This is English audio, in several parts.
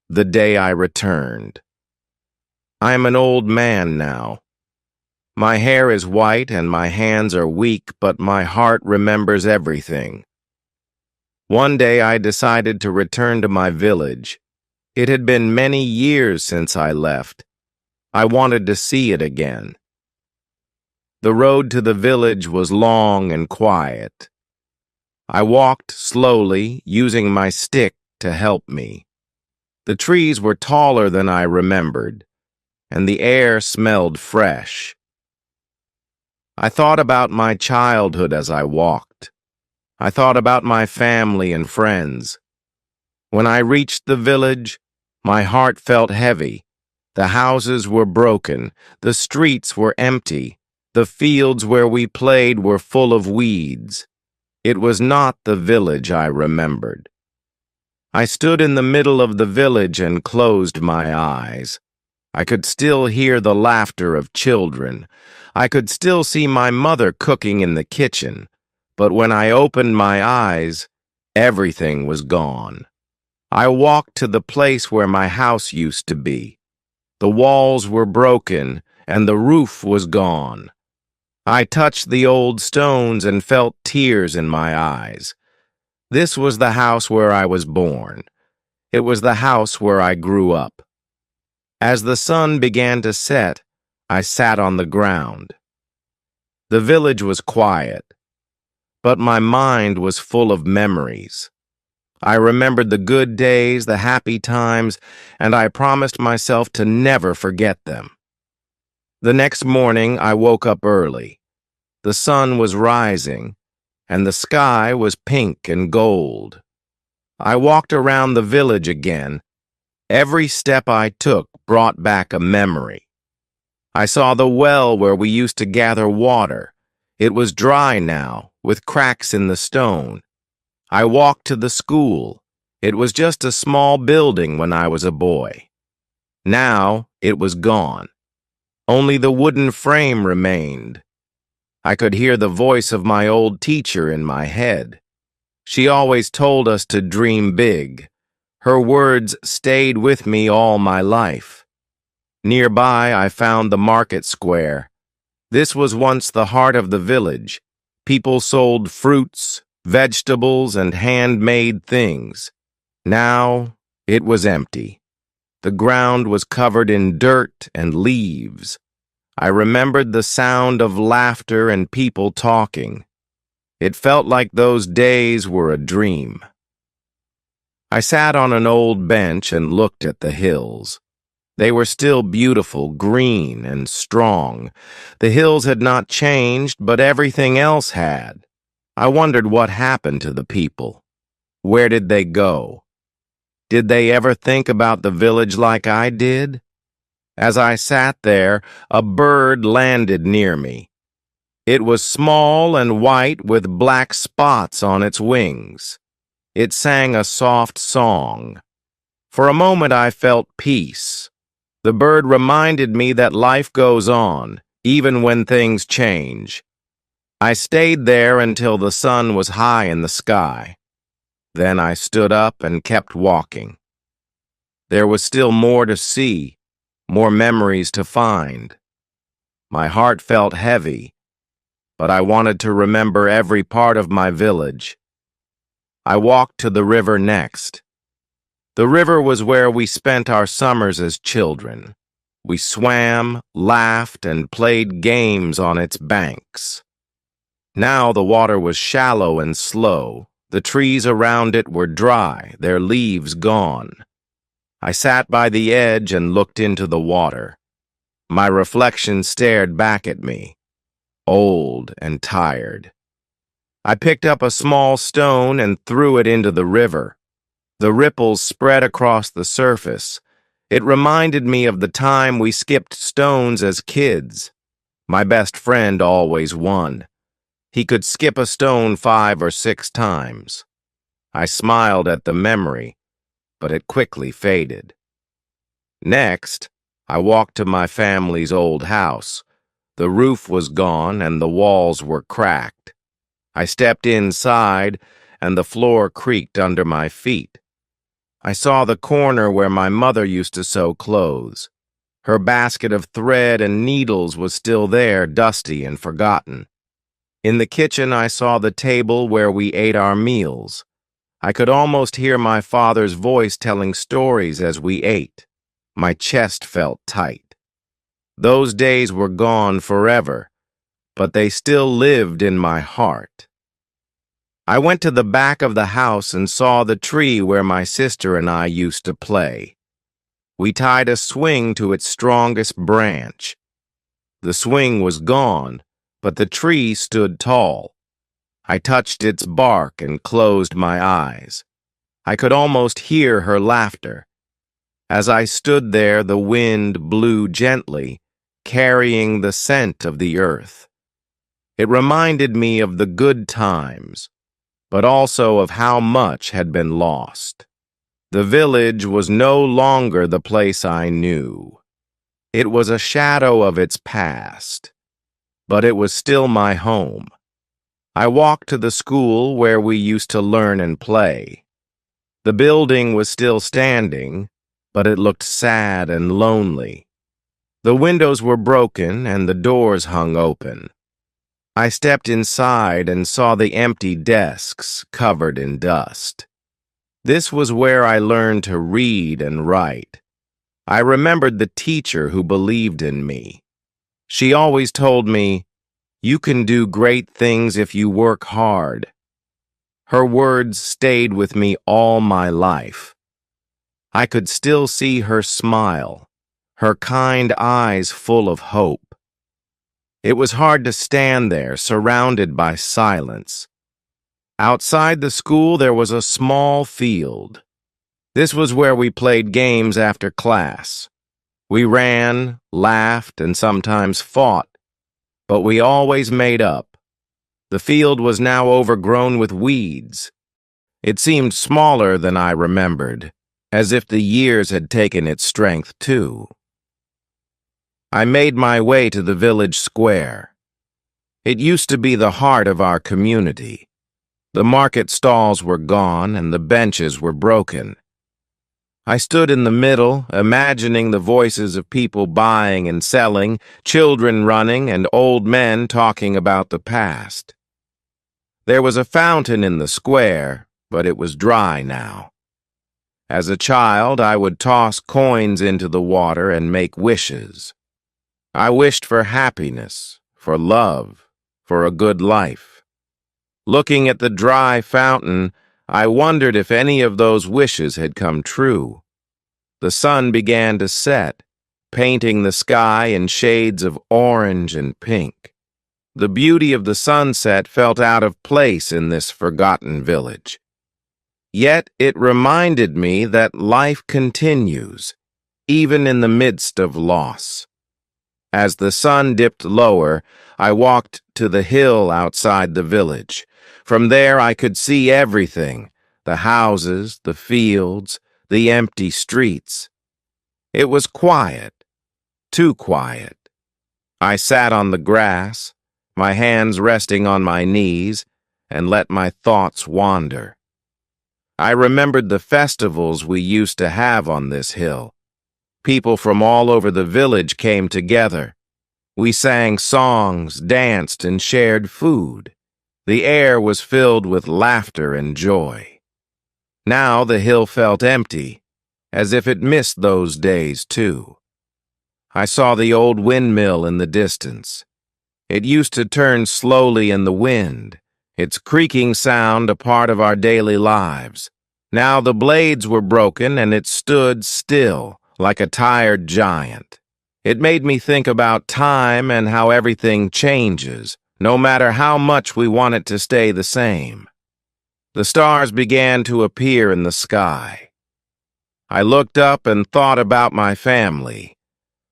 The day I returned. I am an old man now. My hair is white and my hands are weak, but my heart remembers everything. One day I decided to return to my village. It had been many years since I left. I wanted to see it again. The road to the village was long and quiet. I walked slowly, using my stick to help me. The trees were taller than I remembered, and the air smelled fresh. I thought about my childhood as I walked. I thought about my family and friends. When I reached the village, my heart felt heavy. The houses were broken, the streets were empty, the fields where we played were full of weeds. It was not the village I remembered. I stood in the middle of the village and closed my eyes. I could still hear the laughter of children. I could still see my mother cooking in the kitchen. But when I opened my eyes, everything was gone. I walked to the place where my house used to be. The walls were broken and the roof was gone. I touched the old stones and felt tears in my eyes. This was the house where I was born. It was the house where I grew up. As the sun began to set, I sat on the ground. The village was quiet, but my mind was full of memories. I remembered the good days, the happy times, and I promised myself to never forget them. The next morning, I woke up early. The sun was rising, and the sky was pink and gold. I walked around the village again. Every step I took brought back a memory. I saw the well where we used to gather water. It was dry now, with cracks in the stone. I walked to the school. It was just a small building when I was a boy. Now it was gone. Only the wooden frame remained. I could hear the voice of my old teacher in my head. She always told us to dream big. Her words stayed with me all my life. Nearby, I found the market square. This was once the heart of the village. People sold fruits, vegetables, and handmade things. Now, it was empty. The ground was covered in dirt and leaves. I remembered the sound of laughter and people talking. It felt like those days were a dream. I sat on an old bench and looked at the hills. They were still beautiful, green, and strong. The hills had not changed, but everything else had. I wondered what happened to the people. Where did they go? Did they ever think about the village like I did? As I sat there, a bird landed near me. It was small and white with black spots on its wings. It sang a soft song. For a moment I felt peace. The bird reminded me that life goes on, even when things change. I stayed there until the sun was high in the sky. Then I stood up and kept walking. There was still more to see, more memories to find. My heart felt heavy, but I wanted to remember every part of my village. I walked to the river next. The river was where we spent our summers as children. We swam, laughed, and played games on its banks. Now the water was shallow and slow. The trees around it were dry, their leaves gone. I sat by the edge and looked into the water. My reflection stared back at me, old and tired. I picked up a small stone and threw it into the river. The ripples spread across the surface. It reminded me of the time we skipped stones as kids. My best friend always won. He could skip a stone 5 or 6 times. I smiled at the memory, but it quickly faded. Next, I walked to my family's old house. The roof was gone and the walls were cracked. I stepped inside and the floor creaked under my feet. I saw the corner where my mother used to sew clothes. Her basket of thread and needles was still there, dusty and forgotten. In the kitchen, I saw the table where we ate our meals. I could almost hear my father's voice telling stories as we ate. My chest felt tight. Those days were gone forever, but they still lived in my heart. I went to the back of the house and saw the tree where my sister and I used to play. We tied a swing to its strongest branch. The swing was gone, but the tree stood tall. I touched its bark and closed my eyes. I could almost hear her laughter. As I stood there, the wind blew gently, carrying the scent of the earth. It reminded me of the good times, but also of how much had been lost. The village was no longer the place I knew. It was a shadow of its past, but it was still my home. I walked to the school where we used to learn and play. The building was still standing, but it looked sad and lonely. The windows were broken and the doors hung open. I stepped inside and saw the empty desks covered in dust. This was where I learned to read and write. I remembered the teacher who believed in me. She always told me, "You can do great things if you work hard." Her words stayed with me all my life. I could still see her smile, her kind eyes full of hope. It was hard to stand there, surrounded by silence. Outside the school, there was a small field. This was where we played games after class. We ran, laughed, and sometimes fought, but we always made up. The field was now overgrown with weeds. It seemed smaller than I remembered, as if the years had taken its strength too. I made my way to the village square. It used to be the heart of our community. The market stalls were gone and the benches were broken. I stood in the middle, imagining the voices of people buying and selling, children running, and old men talking about the past. There was a fountain in the square, but it was dry now. As a child, I would toss coins into the water and make wishes. I wished for happiness, for love, for a good life. Looking at the dry fountain, I wondered if any of those wishes had come true. The sun began to set, painting the sky in shades of orange and pink. The beauty of the sunset felt out of place in this forgotten village. Yet it reminded me that life continues, even in the midst of loss. As the sun dipped lower, I walked to the hill outside the village. From there I could see everything, the houses, the fields, the empty streets. It was quiet, too quiet. I sat on the grass, my hands resting on my knees, and let my thoughts wander. I remembered the festivals we used to have on this hill. People from all over the village came together. We sang songs, danced, and shared food. The air was filled with laughter and joy. Now the hill felt empty, as if it missed those days too. I saw the old windmill in the distance. It used to turn slowly in the wind, its creaking sound a part of our daily lives. Now the blades were broken and it stood still, like a tired giant. It made me think about time and how everything changes, no matter how much we want it to stay the same. The stars began to appear in the sky. I looked up and thought about my family.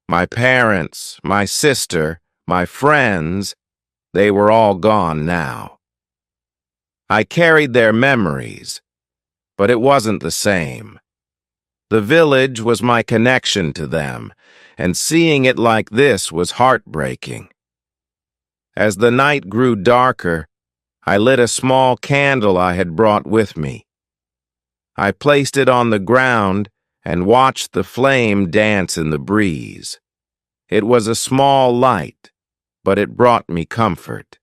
My parents, my sister, my friends, they were all gone now. I carried their memories, but it wasn't the same. The village was my connection to them, and seeing it like this was heartbreaking. As the night grew darker, I lit a small candle I had brought with me. I placed it on the ground and watched the flame dance in the breeze. It was a small light, but it brought me comfort.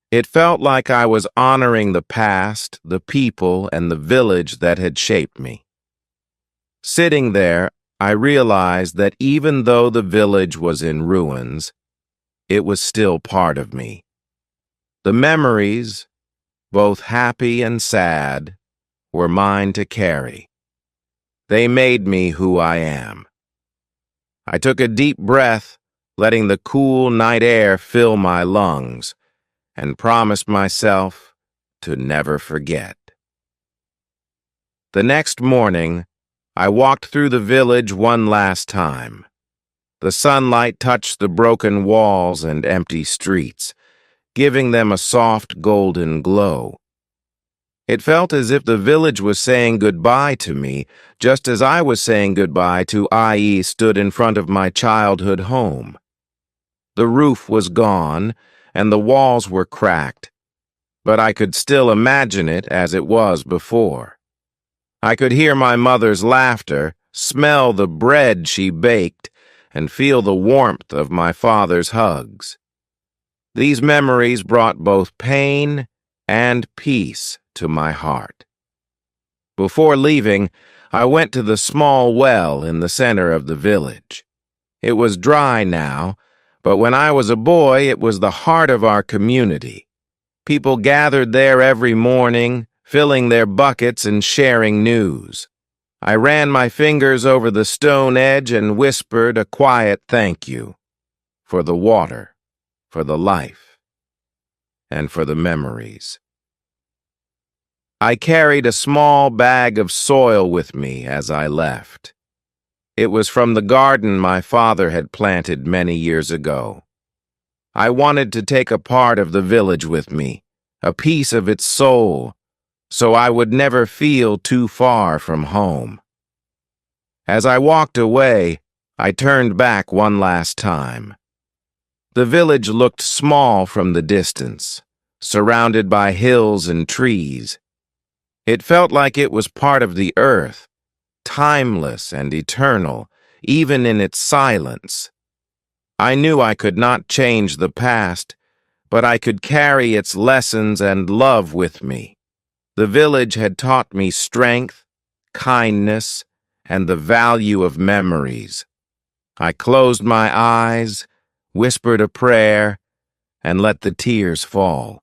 It felt like I was honoring the past, the people, and the village that had shaped me. Sitting there, I realized that even though the village was in ruins, it was still part of me. The memories, both happy and sad, were mine to carry. They made me who I am. I took a deep breath, letting the cool night air fill my lungs, and promised myself to never forget. The next morning, I walked through the village one last time. The sunlight touched the broken walls and empty streets, giving them a soft golden glow. It felt as if the village was saying goodbye to me, just as I was saying goodbye to I.E. stood in front of my childhood home. The roof was gone, and the walls were cracked, but I could still imagine it as it was before. I could hear my mother's laughter, smell the bread she baked, and feel the warmth of my father's hugs. These memories brought both pain and peace to my heart. Before leaving, I went to the small well in the center of the village. It was dry now, but when I was a boy, it was the heart of our community. People gathered there every morning, filling their buckets and sharing news. I ran my fingers over the stone edge and whispered a quiet thank you for the water, for the life, and for the memories. I carried a small bag of soil with me as I left. It was from the garden my father had planted many years ago. I wanted to take a part of the village with me, a piece of its soul, so I would never feel too far from home. As I walked away, I turned back one last time. The village looked small from the distance, surrounded by hills and trees. It felt like it was part of the earth, timeless and eternal, even in its silence. I knew I could not change the past, but I could carry its lessons and love with me. The village had taught me strength, kindness, and the value of memories. I closed my eyes, whispered a prayer, and let the tears fall.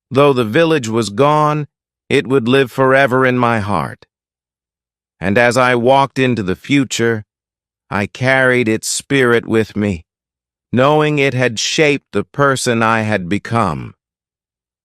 Though the village was gone, it would live forever in my heart. And as I walked into the future, I carried its spirit with me, knowing it had shaped the person I had become.